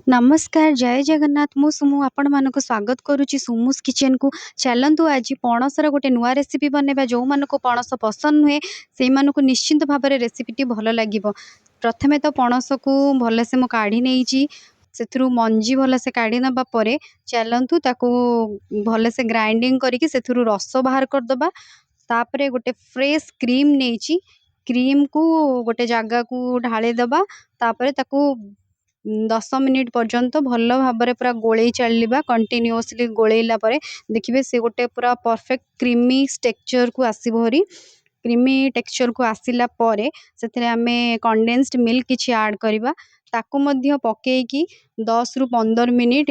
नमस्कार जय जगन्नाथ मु सुमु आपण मानक स्वागत करुच्ची सुमुस किचन को। चलतु आज पणसर गोटे नुआ रेसिपी बनवा जो मानक पणस पसंद नुहे से मानक निश्चिंत भाव में रेसिपीटी भल लगे। प्रथमे तो पणस को भलसे मु काढ़ी नहीं से मंजी भलसे काढ़ी नबा परे चलतु ताकू भलसे ग्राइंडिंग करके से रस बाहर करदबा। तापरे गोटे फ्रेश क्रीम नहीं क्रीम को गोटे जगह को ढाली दबा। तापरे ताकू 10 मिनिट पर्यंत भल भाव में पूरा गोले चलवा कंटिन्यूअसली गोलेला देखिए से गोटे पूरा परफेक्ट क्रीमी टेक्सचर को आसो हरी। क्रीमी टेक्सचर को आसिला परे से आम कंडेन्स्ड मिल्क किसी ऐड करवा ताकू मध्य पकेकी 10 रु 15 मिनिट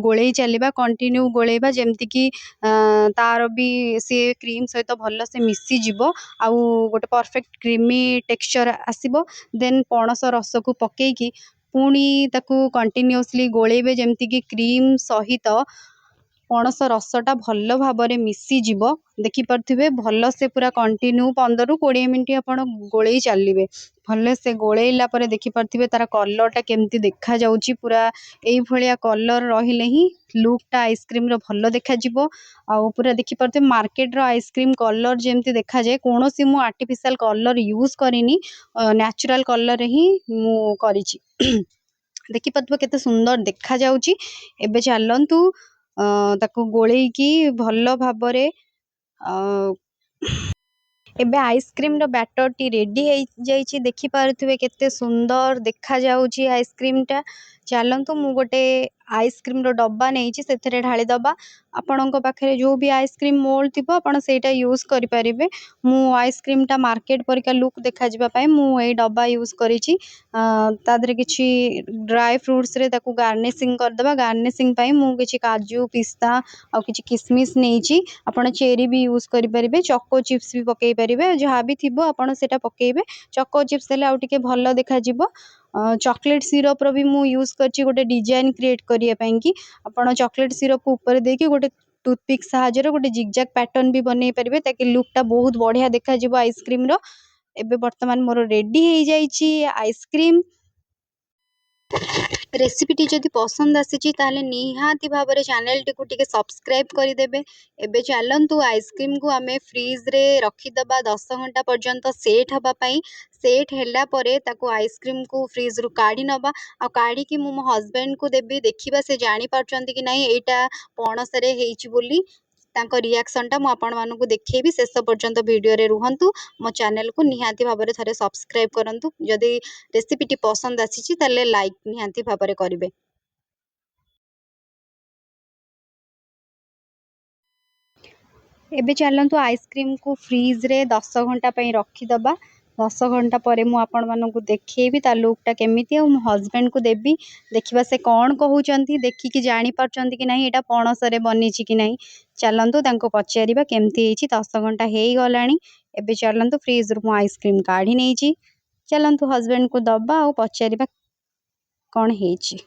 गोले चलवा कंटिन्यू गोलेबा जमती कि तार भी सी क्रीम सहित भल से मिसीज आउ गोटे परफेक्ट क्रीमी टेक्सचर आसब। देन पणस रस को पकेकी पुणी ताकू कंटिन्यूअसली गोलेबे जमती कि क्रीम सहित पणस रसटा भल भाव में मिसीज देखिपे भल से पूरा कंटिन्यू 15 रु 20 मिनिट आप गोले चलिए भल से गोलेला देखिपे तार कलरटा केमती देखा जाउची पूरा यही भाया कलर रहिले ही लुकटा आइसक्रीम रो भल देखा आउ पूरा देखिपे मार्केट रो आइसक्रीम कलर जमती देखा जाए कौन सी मु आर्टिफिशियल कलर यूज करिनी नेचुरल कलर ही मु करिची। देखिपे केते सुंदर देखा जाउची। एबे चलंतु ताकू गोलेकी भल भाव रे एबे आइसक्रीम रो बैटर टी रेडी हो जाइए। देखिपे केते सुंदर देखा जाउची आइसक्रीम टा। चलतु मु गोटे आइसक्रीम रो डब्बा नहीं से ढाली दबा। आपण पाखे जो भी आइसक्रीम मोल्ड थी आपड़ से यूज करें। मु आइसक्रीम टा मार्केट परिका लुक देखा मुझे डब्बा यूज करी किसी ड्राई फ्रुट्स रे ताकू गार्निशिंग करदबा। गार्निशिंग मुझे काजू पिस्ता आ कि किसमिश नहीं आपड़ चेरी भी यूज करें। चको चिप्स भी पकई पारे जहाँ भी थी आपड़ से पकईबे। चको चिप्स देले आउ टिके भल देखा चॉकलेट सिरप रो भी मु यूज करछि गोटे डिजाइन क्रिएट करिया कि आपण चॉकलेट सिरप को ऊपर देके गोटे टूथपिक सहायता गोटे जिगजैग पैटर्न भी बनै पारे ताकि लुकटा बहुत बढ़िया देखा आइसक्रीम रो। एबे वर्तमान मोर रेडी हो जाइछि आइसक्रीम। रेसिपीटी जदि पसंद आसी ताले निहाती भाव में चैनल टी को सब्सक्राइब करदेवे। एबे चलंतु आइसक्रीम को आमे फ्रीज रे रखीदबा 10 घंटा पर्यंत सेट हवापाई। सेट हैला परे ताकू आइसक्रीम को फ्रीज रु काढ़ी नबा आ काढ़ी कि मो हस्बैंड को देबी देखिबा से जानी पारचंती कि नहीं एटा पणस रे हेइची बोली। तांको रिएक्शन टा मु आपण मानकु देखेबी। शेष पर्यंत वीडियो रे रुहंतु। मो चैनल को निहाती भाव में थरे सब्सक्राइब करंतु। जदि रेसिपीटी पसंद आसी ताले लाइक निहाती भाव में करिवे। एबे चलंतु आइसक्रीम को फ्रीज रे 10 घंटा पई रखीदबा। 10 घंटा पर मु आपण मानकु देखेबी ता लुकटा केमिति मो हस्बैंड को देबी देखिबा से कौन कहउचंती देखिकी जानी पारचंती कि नहीं एटा पणस रे बनीची कि नहीं। चलंतु तांको पचारिबा केमती हेची। 10 घंटा हेई गलानी। एबे चलंतु फ्रीज रु मु आइसक्रीम काढ़ी नेची। चलंतु हस्बैंड को दबा और पचारिबा कौन हेची।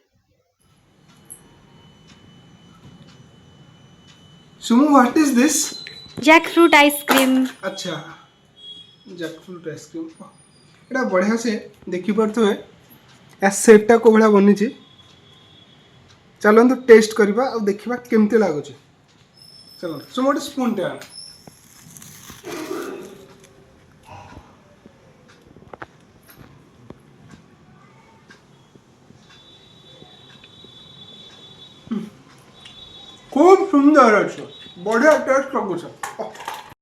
Sumu, what is this? Jackfruit ice cream. अच्छा जैकफ्रूट आइसक्रीम एटा बढ़िया से देखी पारथुए या सेपटा को भला बनी चलते टेस्ट करवा और देखा केमती लगुच। चलो सुम गोटे स्पून टे आन खूब सुंदर अच्छे बढ़िया टेस्ट लगुच।